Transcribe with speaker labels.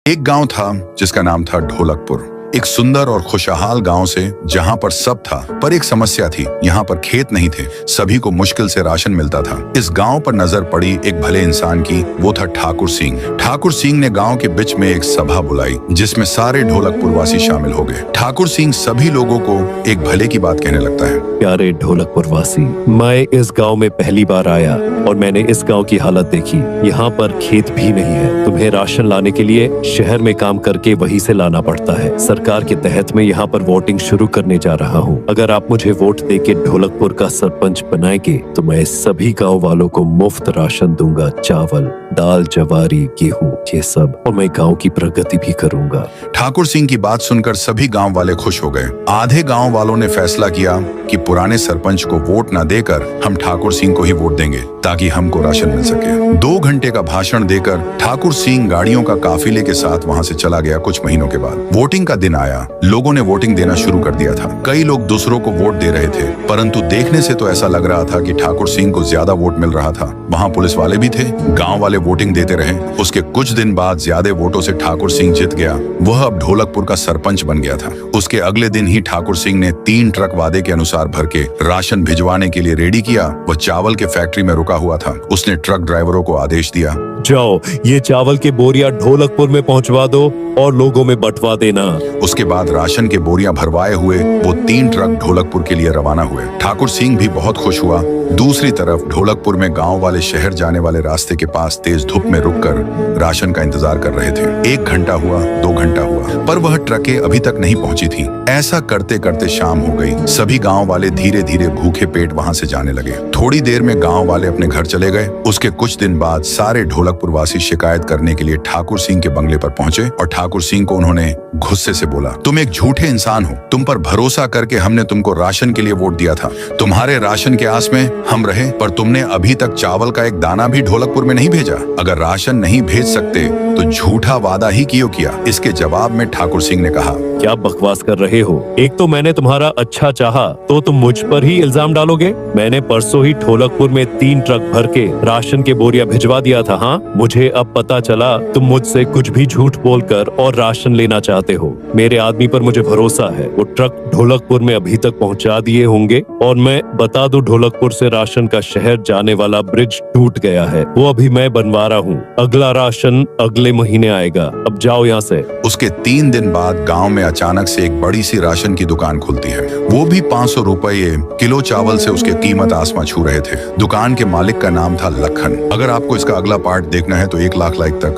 Speaker 1: एक गांव था जिसका नाम था ढोलकपुर। एक सुंदर और खुशहाल गांव से जहां पर सब था, पर एक समस्या थी। यहाँ पर खेत नहीं थे, सभी को मुश्किल से राशन मिलता था। इस गांव पर नजर पड़ी एक भले इंसान की, वो था ठाकुर सिंह। ठाकुर सिंह ने गांव के बीच में एक सभा बुलाई जिसमें सारे ढोलकपुर वासी शामिल हो गए। ठाकुर सिंह सभी लोगों को एक भले की बात कहने लगता है।
Speaker 2: प्यारे ढोलकपुर वासी, मैं इस गांव में पहली बार आया और मैंने इस गांव की हालत देखी। यहाँ पर खेत भी नहीं है। तुम्हें राशन लाने के लिए शहर में काम करके वहीं से लाना पड़ता है। सरकार के तहत मैं यहाँ पर वोटिंग शुरू करने जा रहा हूँ। अगर आप मुझे वोट देके ढोलकपुर का सरपंच बनाएंगे तो मैं सभी गाँव वालों को मुफ्त राशन दूंगा, चावल, दाल, जवारी, गेहूँ, ये सब, और मैं गाँव की प्रगति भी करूंगा।
Speaker 1: ठाकुर सिंह की बात सुनकर सभी गांव वाले खुश हो गए। आधे गांव वालों ने फैसला किया कि पुराने सरपंच को वोट न देकर हम ठाकुर सिंह को ही वोट देंगे ताकि हमको राशन मिल सके। 2 घंटे का भाषण देकर ठाकुर सिंह गाड़ियों का काफिले के साथ वहां से चला गया। कुछ महीनों के बाद वोटिंग का दिन आया। लोगों ने वोटिंग देना शुरू कर दिया था। कई लोग दूसरों को वोट दे रहे थे, परंतु देखने से तो ऐसा लग रहा था कि ठाकुर सिंह को ज्यादा वोट मिल रहा था। वहाँ पुलिस वाले भी थे। गाँव वाले वोटिंग देते रहे। उसके कुछ दिन बाद ज्यादा वोटों से ठाकुर सिंह जीत गया। वह अब ढोलकपुर का सरपंच बन गया था। उसके अगले दिन ही ठाकुर सिंह ने 3 ट्रक वादे के अनुसार भर के राशन भिजवाने के लिए रेडी किया। वह चावल के फैक्ट्री में रुका हुआ था। उसने ट्रक ड्राइवरों को आदेश दिया,
Speaker 2: जाओ ये चावल के बोरिया ढोलकपुर में पहुंचवा दो और लोगों में बंटवा देना।
Speaker 1: उसके बाद राशन के बोरियां भरवाए हुए वो 3 ट्रक ढोलकपुर के लिए रवाना हुए। ठाकुर सिंह भी बहुत खुश हुआ। दूसरी तरफ ढोलकपुर में गांव वाले शहर जाने वाले रास्ते के पास तेज धूप में रुककर राशन का इंतजार कर रहे थे। 1 घंटा हुआ, 2 घंटा हुआ, पर वह ट्रकें अभी तक नहीं पहुंची थी। ऐसा करते करते शाम हो गई। सभी गांव वाले धीरे धीरे भूखे पेट वहां से जाने लगे। थोड़ी देर में गांव वाले अपने घर चले गए। उसके कुछ दिन बाद सारे ढोलकपुर वासी शिकायत करने के लिए ठाकुर सिंह के बंगले पर पहुंचे और ठाकुर सिंह को उन्होंने गुस्से से बोला, तुम एक झूठे इंसान हो। तुम पर भरोसा करके हमने तुमको राशन के लिए वोट दिया था। तुम्हारे राशन के आस में हम रहे, पर तुमने अभी तक चावल का एक दाना भी ढोलकपुर में नहीं भेजा। अगर राशन नहीं भेज सकते तो झूठा वादा ही क्यों किया? इसके जवाब में ठाकुर सिंह ने कहा,
Speaker 2: क्या बकवास कर रहे हो? एक तो मैंने तुम्हारा अच्छा चाहा तो तुम मुझ पर ही इल्जाम डालोगे? मैंने परसों ही ढोलकपुर में 3 ट्रक भर के राशन के बोरिया भिजवा दिया था। हाँ, मुझे अब पता चला तुम मुझसे कुछ भी झूठ बोलकर और राशन लेना चाहते हो। मेरे आदमी पर मुझे भरोसा है। वो ट्रक ढोलकपुर में अभी तक पहुंचा दिए होंगे। और मैं बता दूं, ढोलकपुर से राशन का शहर जाने वाला ब्रिज टूट गया है। वो अभी मैं बनवा रहा हूँ। अगला राशन अगले महीने आएगा। अब जाओ यहाँ से।
Speaker 1: उसके 3 दिन बाद गांव में अचानक से एक बड़ी सी राशन की दुकान खुलती है। वो भी 500 रुपये किलो चावल से उसके कीमत आसमां छू रहे थे। दुकान के मालिक का नाम था लखन। अगर आपको इसका अगला पार्ट देखना है तो 1 लाख लाइक तक